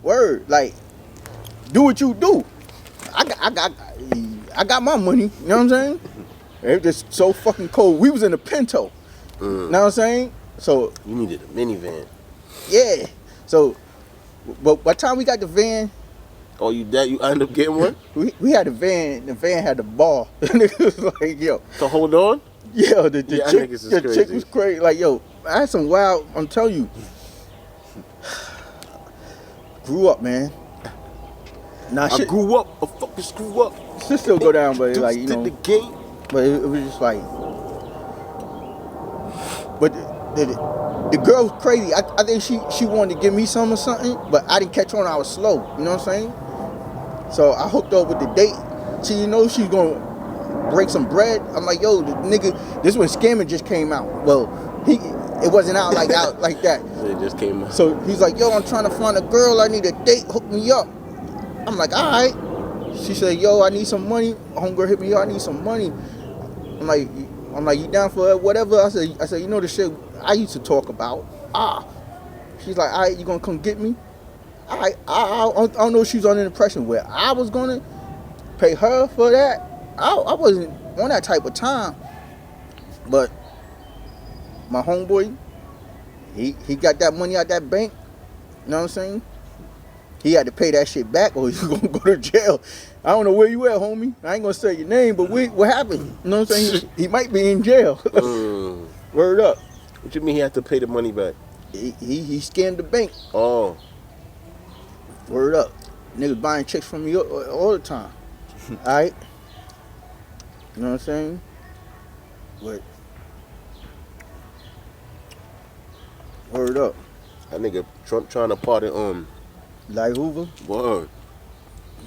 Word, like, do what you do. I got my money. You know what I'm saying? It was just so fucking cold. We was in a Pinto. You know what I'm saying? So you needed a minivan. Yeah. So, but by the time we got the van. Oh, you ended up getting one? We had a van. The van had the ball. Nigga was like, yo. To hold on? Yeah, the chick was crazy. Like, yo, I had some wild. I'm telling you. Grew up, man. Nah, I grew up. I fucking screw up. Shit still go down, but like, you know. The game. But it was just like. But the girl was crazy. I think she wanted to give me some or something, but I didn't catch on. I was slow. You know what I'm saying? So I hooked up with the date. She she's gonna break some bread. I'm like, yo, the nigga. This when Scamming just came out. Well, it wasn't out like that. It just came out. So he's like, yo, I'm trying to find a girl. I need a date. Hook me up. I'm like, all right. She said, yo, I need some money. Homegirl hit me up. I need some money. I'm like, you down for whatever? I said, you know the shit I used to talk about. She's like, all right, you gonna come get me? I don't know if she was under the impression where I was gonna pay her for that. I wasn't on that type of time. But my homeboy, he got that money out that bank. You know what I'm saying? He had to pay that shit back or he was gonna go to jail. I don't know where you at, homie. I ain't gonna say your name, but what happened? You know what I'm saying? He might be in jail. Word up. What you mean he had to pay the money back? He scammed the bank. Oh. Word up. Niggas buying chicks from me all the time. Alright? You know what I'm saying? But word up. That nigga Trump trying to pardon Like Hoover? Word.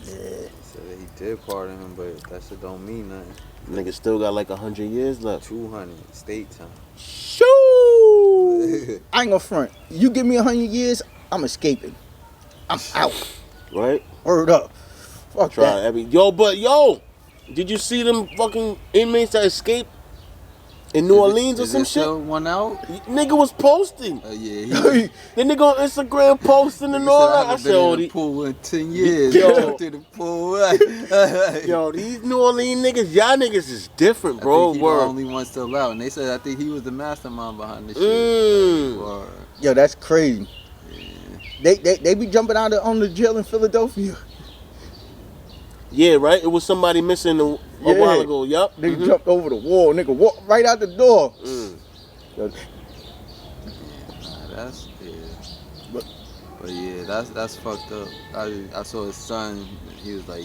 Yeah. So he did pardon him, but that shit don't mean nothing. Nigga still got like 100 years left. 200 state time. Shoo! I ain't gonna front. You give me 100 years, I'm escaping. I'm out. Right? Word up. Fuck Try that. Yo, did you see them fucking inmates that escaped in New Orleans or some shit? Still one out? Nigga was posting. Yeah. The nigga on Instagram posting and all that. I said, oh, the pool in 10 years. Yo. To the pool. Yo, these New Orleans niggas, y'all niggas is different, bro. I think he the only one still out, and they said I think he was the mastermind behind this shit. Yo, that's crazy. Yeah. They be jumping out on the jail in Philadelphia. Yeah, right? It was somebody missing a while ago. Yup. They jumped over the wall. Nigga walked right out the door. That's but yeah, that's fucked up. I saw his son. He was like,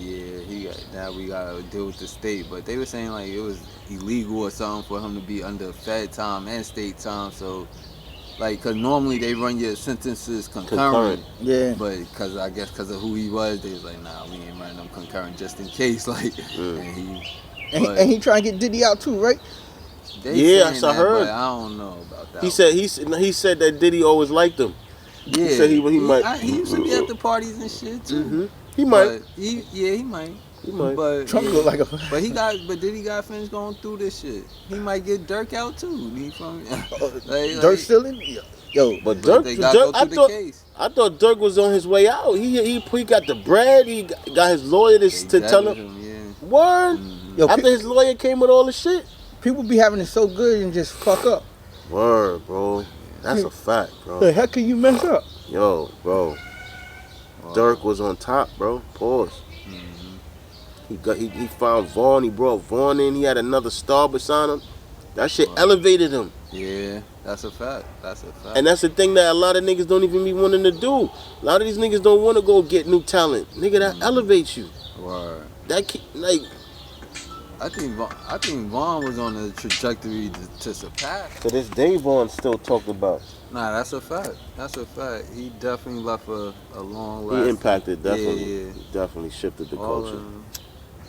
now we gotta deal with the state. But they were saying like it was illegal or something for him to be under Fed time and state time. So. Like, cause normally they run your sentences concurrent. Yeah. But I guess because of who he was, they was like, nah, we ain't running them concurrent just in case. Like, and he trying to get Diddy out too, right? Yes, I heard. But I don't know about that. He said that Diddy always liked him. Yeah. He said he might. He used to be at the parties and shit too. He might. He might. He might. But Trump look like a. But Diddy got finished going through this shit. He might get Dirk out too. Dirk still in? Yo, but Dirk. I thought Dirk was on his way out. He got the bread. He got his lawyer to tell him. Word. Yo, after his lawyer came with all the shit. People be having it so good and just fuck up. Word, bro. That's a fact, bro. The heck can you mess up? Yo, bro. Dirk was on top, bro. Pause. He found Vaughn. He brought Vaughn in. He had another star beside him. That shit elevated him. Yeah, that's a fact. And that's the thing that a lot of niggas don't even be wanting to do. A lot of these niggas don't want to go get new talent. Nigga, that elevates you. Word. I think Vaughn was on a trajectory to surpass. To this day, Vaughn's still talked about. Nah, that's a fact. He definitely left a long lasting. He impacted, definitely. Yeah. He definitely shifted the culture.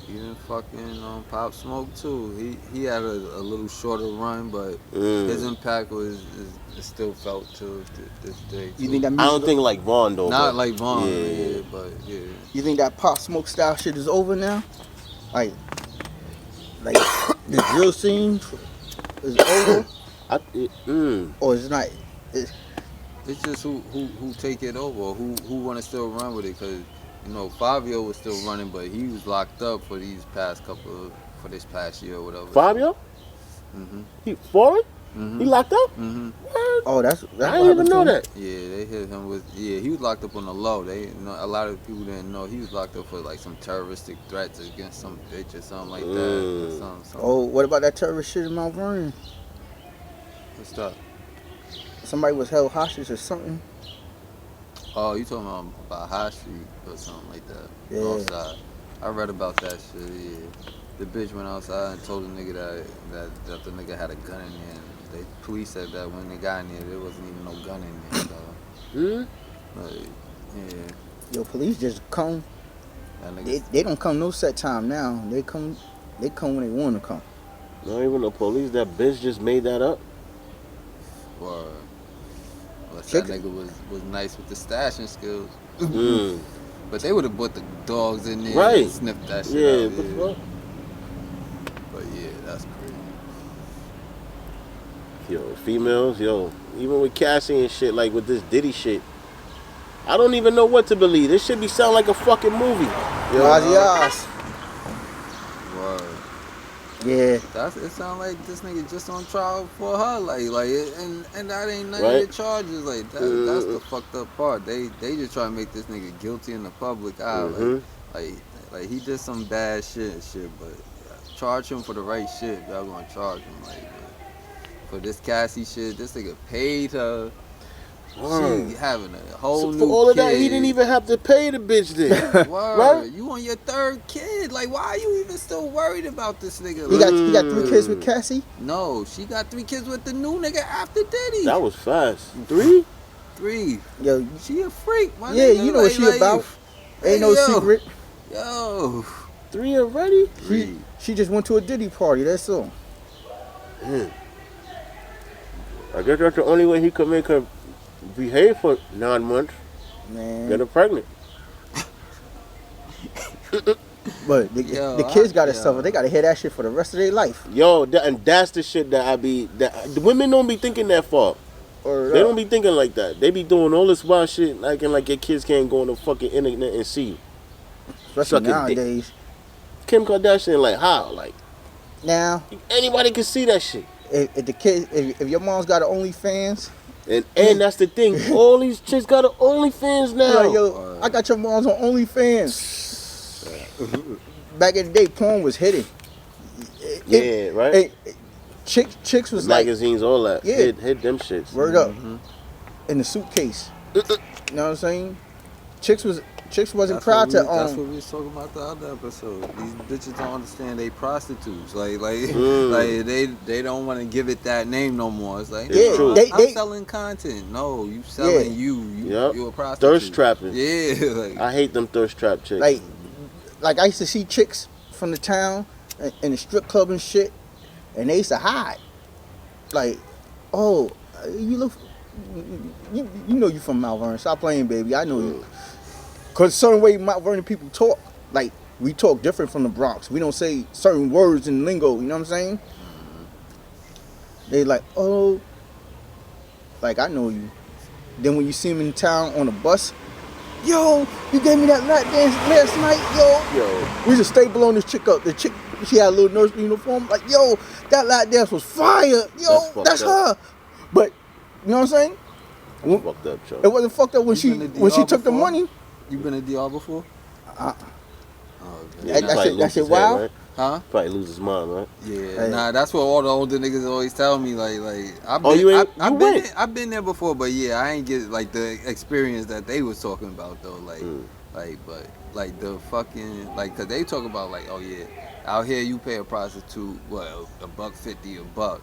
Even fucking Pop Smoke too. He had a little shorter run, but his impact is still felt to this day. You think that I don't think like Vaughn though. Not like Vaughn, but yeah. You think that Pop Smoke style shit is over now? Like the drill scene is over? Or it's not? It's just who take it over, or who want to still run with it. Cause you know Fabio was still running, but he was locked up for this past year or whatever. Fabio? Mhm. He foreign? Mhm. He locked up? Mhm. Oh, that's I what didn't even happened to know him? that. Yeah, they hit him with. Yeah, he was locked up on the low. A lot of people didn't know he was locked up for like some terroristic threats against some bitch or something like that. Or something. Oh, what about that terrorist shit in Mount Vernon? What's that? Somebody was held hostage or something. Oh, you talking about High Street or something like that? Yeah. Northside. I read about that shit. Yeah, the bitch went outside and told the nigga that the nigga had a gun in there. And the police said that when they got in there wasn't even no gun in there. So, like, yeah, Yo, police just come. that nigga. They don't come no set time now. They come when they want to come. Not even the police. That bitch just made that up. Or unless Chicken. that nigga was nice with the stashing skills. Mm. But they would have put the dogs in there Right. and sniffed that shit Yeah, out. the fuck? But yeah, that's crazy. Yo, females, even with Cassie and shit, like with this Diddy shit, I don't even know what to believe. This shit be sound like a fucking movie. Yo, Gracias. Word. Yeah. It sound like this nigga just on trial for her, and that ain't none Right. of the charges. Like that's the fucked up part. They just try to make this nigga guilty in the public eye. Like he did some bad shit, but charge him for the right shit. If y'all gonna charge him, for this Cassie shit, this nigga paid her. She having a whole so new for all of kid. that, he didn't even have to pay the bitch then. Word. Right? You on your third kid. Like, why are you even still worried about this nigga? He got 3 kids with Cassie. No, she got 3 kids with the new nigga after Diddy. That was fast. 3? 3. Yo, She a freak, my yeah, nigga. you know what she about. Ain't no secret. Yo. 3 already? She just went to a Diddy party. That's all. I guess that's the only way he could make her behave for 9 months. Man. Get her pregnant. But the kids got to suffer. They got to hear that shit for the rest of their life. Yo, and that's the shit that the women don't be thinking that far. They don't be thinking like that. They be doing all this wild shit, acting like your kids can't go on the fucking internet and see you. Especially nowadays. Kim Kardashian, like how? Like now, anybody can see that shit. If the kid, if your mom's got an OnlyFans, and that's the thing. All these chicks got an OnlyFans now. like, yo, I got your mom's on OnlyFans. Back in the day, porn was hidden. Yeah, right. Chicks was like magazines, all that. Yeah. Hid them shits. word up in the suitcase. You know what I'm saying? Chicks wasn't proud to That's what we was talking about the other episode. These bitches don't understand they prostitutes. Like they don't want to give it that name no more. It's like, It's true. I'm selling content. No, you selling you a prostitute. Thirst trapping. Yeah, I hate them thirst trap chicks. Like I used to see chicks from the town in the strip club and shit, and they used to hide. Like, oh, you look, you know you from Mount Vernon. Stop playing, baby. I know you. Cause certain way Mount Vernon people talk, like we talk different from the Bronx. We don't say certain words in lingo. You know what I'm saying? They like, oh, like I know you. Then when you see them in town on the bus, yo, you gave me that lap dance last night, yo. We just stay blowing this chick up. The chick, she had a little nursery uniform. Like, yo, that lap dance was fire. Yo, that's her. But you know what I'm saying? Fucked up, Joe. It wasn't fucked up when she took the money. You been to DR before? That shit wild. Right? Huh? Probably lose his mind, right? Yeah, nah, that's what all the older niggas always tell me. I've been there before, but yeah, I ain't get like the experience that they was talking about though. But the fucking cause they talk about like, oh yeah, out here you pay a prostitute $1.50 a buck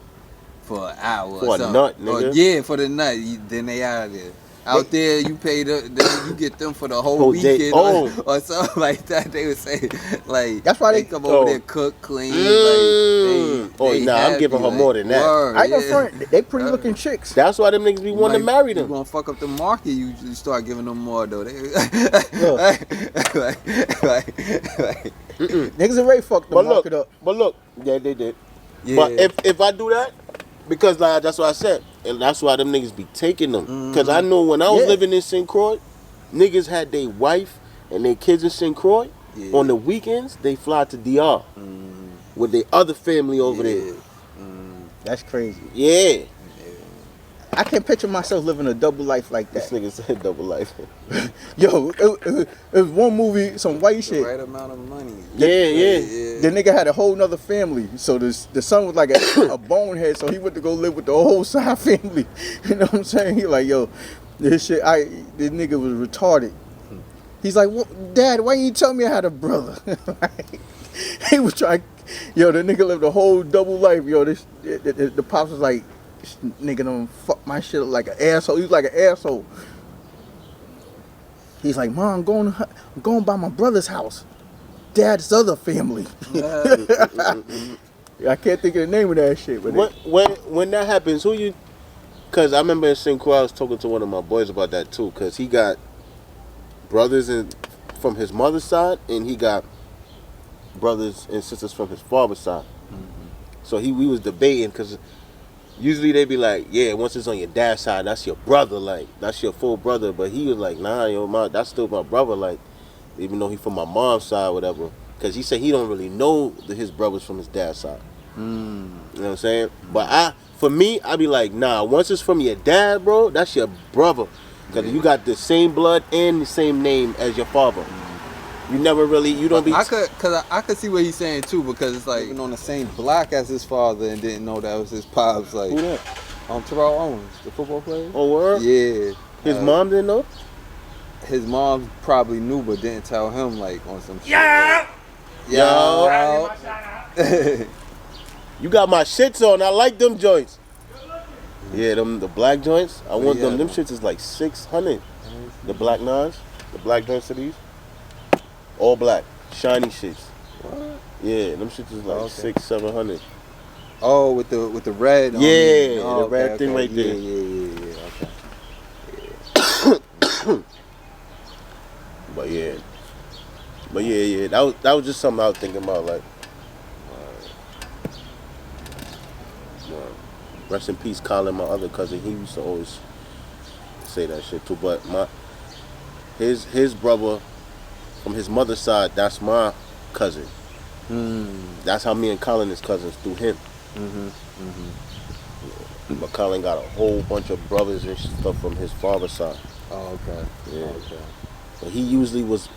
for an hour for a nut, nigga. Yeah, for the nut. Then they out of there. Out there, you pay then you get them for the whole weekend or something like that. They would say, like, that's why they come over there, cook, clean. I'm giving her more than that. I ain't no front. They pretty looking chicks. That's why them niggas be wanting to marry them. You gonna fuck up the market? You start giving them more though. Niggas already fucked the market up. But look, yeah, they did. Yeah. But if I do that, because like that's what I said. And that's why them niggas be taking them. Because I know when I was living in St. Croix, niggas had their wife and their kids in St. Croix. On the weekends, they fly to DR with their other family over there. That's crazy. Yeah. I can't picture myself living a double life like that. This nigga said double life. Yo, it was one movie, some white shit. The right amount of money. Yeah. The nigga had a whole nother family. So the son was like a bonehead, so he went to go live with the whole side family. You know what I'm saying? He like, yo, this nigga was retarded. He's like, what, Dad, why you tell me I had a brother? Like, he was trying, yo, the nigga lived a whole double life. Yo, the pops was like, this nigga done fuck my shit up like an asshole. He was like an asshole. He's like, Mom, I'm going by my brother's house. Dad's other family. I can't think of the name of that shit. But when that happens, who you... Because I remember in St. Croix, I was talking to one of my boys about that too. Because he got brothers from his mother's side, and he got brothers and sisters from his father's side. So we was debating, because usually they be like, yeah, once it's on your dad's side, that's your brother, like, that's your full brother. But he was like, nah, yo, that's still my brother, like, even though he from my mom's side, whatever. Because he said he don't really know his brothers from his dad's side. You know what I'm saying? But for me, I be like, nah, once it's from your dad, bro, that's your brother. Because you got the same blood and the same name as your father. You never really, you don't be... I could see what he's saying too, because it's like, even on the same block as his father and didn't know that was his pops. Like, who that? Terrell Owens, the football player. Oh, word? Yeah. His mom didn't know? His mom probably knew, but didn't tell him, like, on some shit. Yo! You got my shits on. I like them joints. Yeah, the black joints. I want them. Them shits is like 600. The black nines. The black joints of these. All black. Shiny shits. What? Yeah, them shits is like 600-700. Oh, with the red. Yeah, on the red thing right there. Yeah. Okay. But yeah. That was just something I was thinking about, like. Rest in peace, Colin, my other cousin. He used to always say that shit too. But his brother from his mother's side, that's my cousin. That's how me and Colin is cousins, through him. But Colin got a whole bunch of brothers and stuff from his father's side. Oh, okay. Yeah. Okay. But he usually was,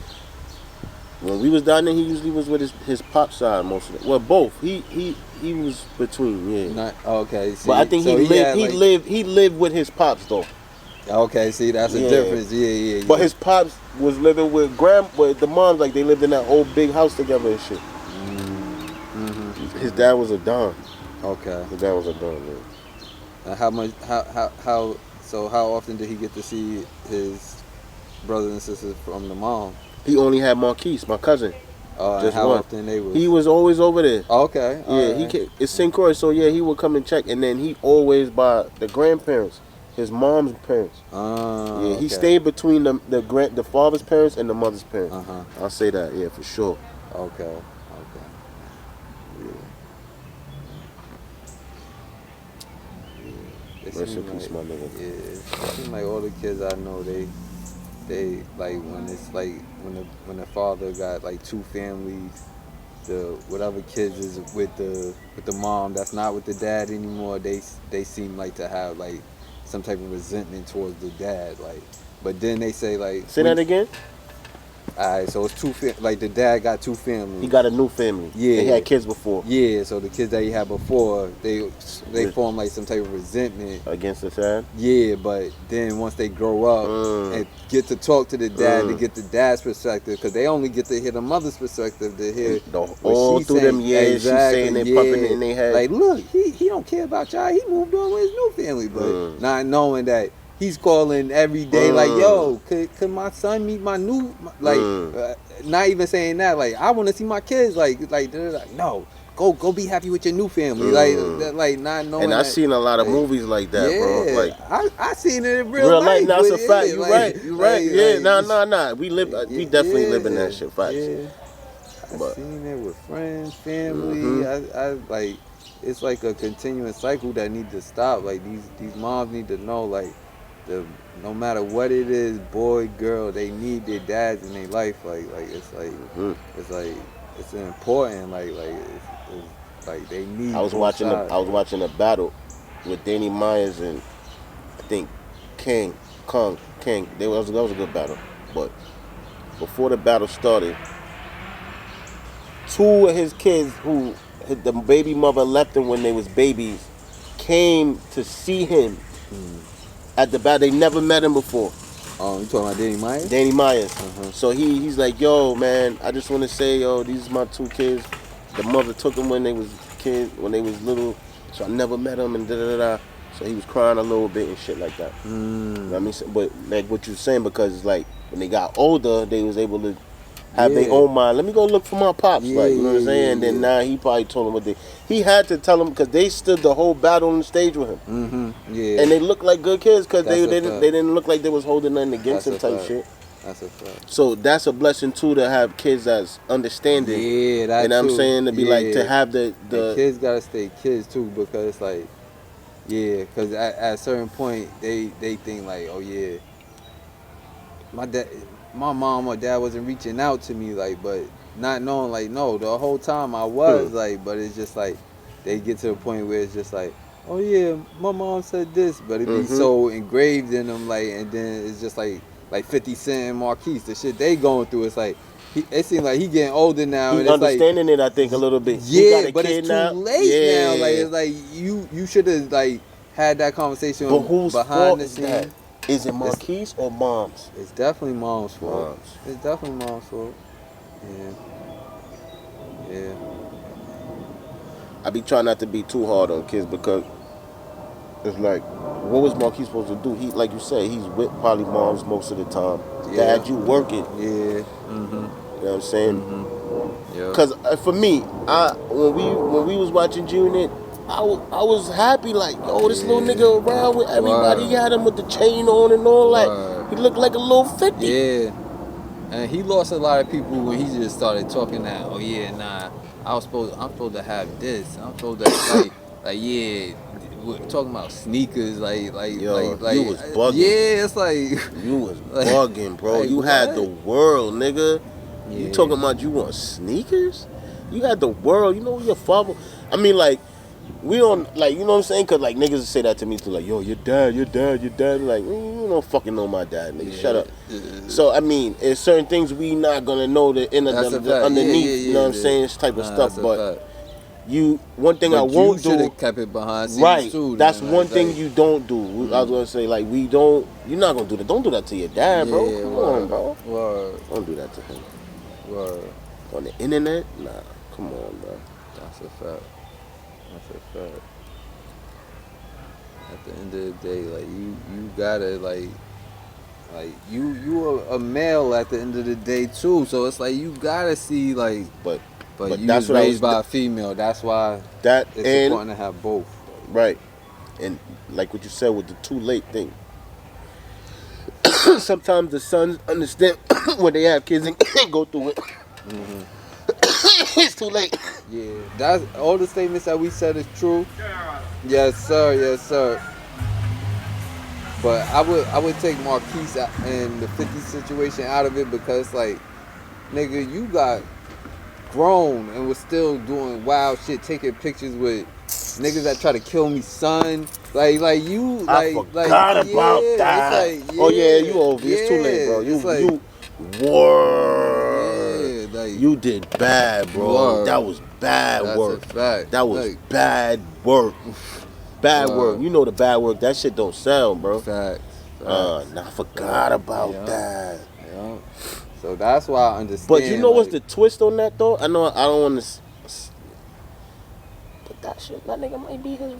when we was down there, he usually was with his pop side most of it. Well, both. He was between, yeah. Okay. See, but I think so he lived with his pops though. Okay, see, that's the difference. Yeah. But his pops was living with the moms, like they lived in that old big house together and shit. His dad was a don. Okay. His dad was a don, man. And how often did he get to see his brothers and sisters from the mom? He only had Marquise, my cousin. And how often they was? He was always over there. Okay. Yeah, it's St. Croix, so yeah, he would come and check, and then he always by the grandparents, his mom's parents. He stayed between the father's parents and the mother's parents. I'll say that, yeah, for sure. Okay. Rest in peace, my nigga. Yeah, it seems like all the kids I know, they like when it's like when the father got like two families, the whatever kids is with the mom that's not with the dad anymore, they seem like to have like some type of resentment towards the dad, like. But then they say like. Say that again. Alright, so it's like the dad got two families. He got a new family. Yeah. He had kids before. Yeah, so the kids that he had before, they form like some type of resentment against the dad. Yeah, but then once they grow up and get to talk to the dad to get the dad's perspective, because they only get to hear the mother's perspective to hear all through them years. Exactly, she's saying they pumping it in their head. Like, look, he don't care about y'all. He moved on with his new family, but not knowing that. He's calling every day like, yo, could my son meet my new, like, not even saying that, like, I want to see my kids, like, no, go be happy with your new family, like not knowing. And I seen a lot of movies like that, bro. Like, I seen it in real life. Now it's a fact. You right. Yeah, nah. We definitely live in that shit. Facts. Yeah. I seen it with friends, family. I like. it's like a continuous cycle that need to stop. Like these moms need to know, like, no matter what it is, boy, girl, they need their dads in their life. Like it's like it's important. Like they need. I was watching a battle with Danny Myers and I think King. That was a good battle. But before the battle started, two of his kids who the baby mother left him when they was babies came to see him at the battle. They never met him before. Oh, you talking about Danny Myers? Danny Myers. Uh-huh. So he's like, yo, man, I just want to say, yo, these are my two kids. The mother took them when they was little, so I never met them and da-da-da-da. So he was crying a little bit and shit like that. You know what I mean? But like what you're saying, because like when they got older, they was able to have their own mind. Let me go look for my pops, you know what I'm saying? And then now he probably told them what he had to tell them, because they stood the whole battle on the stage with him. And they looked like good kids, because they didn't look like they was holding nothing against him type shit. That's a fact. So that's a blessing too, to have kids that's understanding. Yeah, that's you know what I'm saying? To be like, to have the kids gotta stay kids too, because it's like, because at a certain point they think like, oh yeah, my mom or dad wasn't reaching out to me, like, but not knowing, like, no, the whole time I was, like, but it's just like they get to the point where it's just like, oh yeah, my mom said this, but it be so engraved in them, like, and then it's just like 50 Cent and Marquise, the shit they going through, it's like, it seems like he getting older now. He's and it's understanding it, I think, a little bit. Yeah, but it's too late now. Like, it's like you should have like had that conversation. But whose behind fault the is scene. that? Is it Marquise or Mom's? It's definitely Mom's fault. It's definitely Mom's fault. Yeah. I be trying not to be too hard on kids, because it's like, what was Marquise supposed to do? He, like you said, he's with probably Moms most of the time. Dad, you working. Yeah. You know what I'm saying? Because for me, when we was watching June, I was happy, like, yo, this little nigga around with everybody. He had him with the chain on and all, like, he looked like a little 50. Yeah. And he lost a lot of people when he just started talking that, oh yeah, nah, I'm supposed to have this. I'm supposed to we're talking about sneakers, like you was bugging. Yeah, it's like you was bugging, bro. Like, you had the world, nigga. Yeah. You talking about you want sneakers? You had the world. You know your father. I mean, like, we don't, like, you know what I'm saying? Because like niggas say that to me too, like, yo, your dad. Like, you don't fucking know my dad, nigga. Shut up. So I mean, there's certain things we not gonna know the underneath. You know what I'm saying? This type of stuff, but. One thing I won't do. You should have kept it behind scenes, right. Too. That's one thing you don't do. I was gonna say, like, you're not gonna do that. Don't do that to your dad, bro. Come on, bro. Don't do that to him. On the internet, nah. Come on, bro. That's a fact. At the end of the day, like, you gotta like you a male at the end of the day too. So it's like you gotta see, like, but you was raised by a female. That's why it's important to have both. Right. And like what you said with the too late thing. Sometimes the sons understand when they have kids and go through it. It's too late. Yeah. That's all the statements that we said is true. Yes, sir. But I would take Marquise and the 50 situation out of it, because, like, nigga, you got grown and was still doing wild shit, taking pictures with niggas that try to kill me, son. Like you, like, I forgot about that. Like, oh yeah, you over. It's too late, bro. You did bad, bro. That was bad work. That's a fact. That was bad work. Bad work. You know the bad work. That shit don't sell, bro. Facts. I forgot about that. Yeah. So that's why I understand. But you know what's the twist on that, though? I know I don't want to. But that shit, that nigga might be his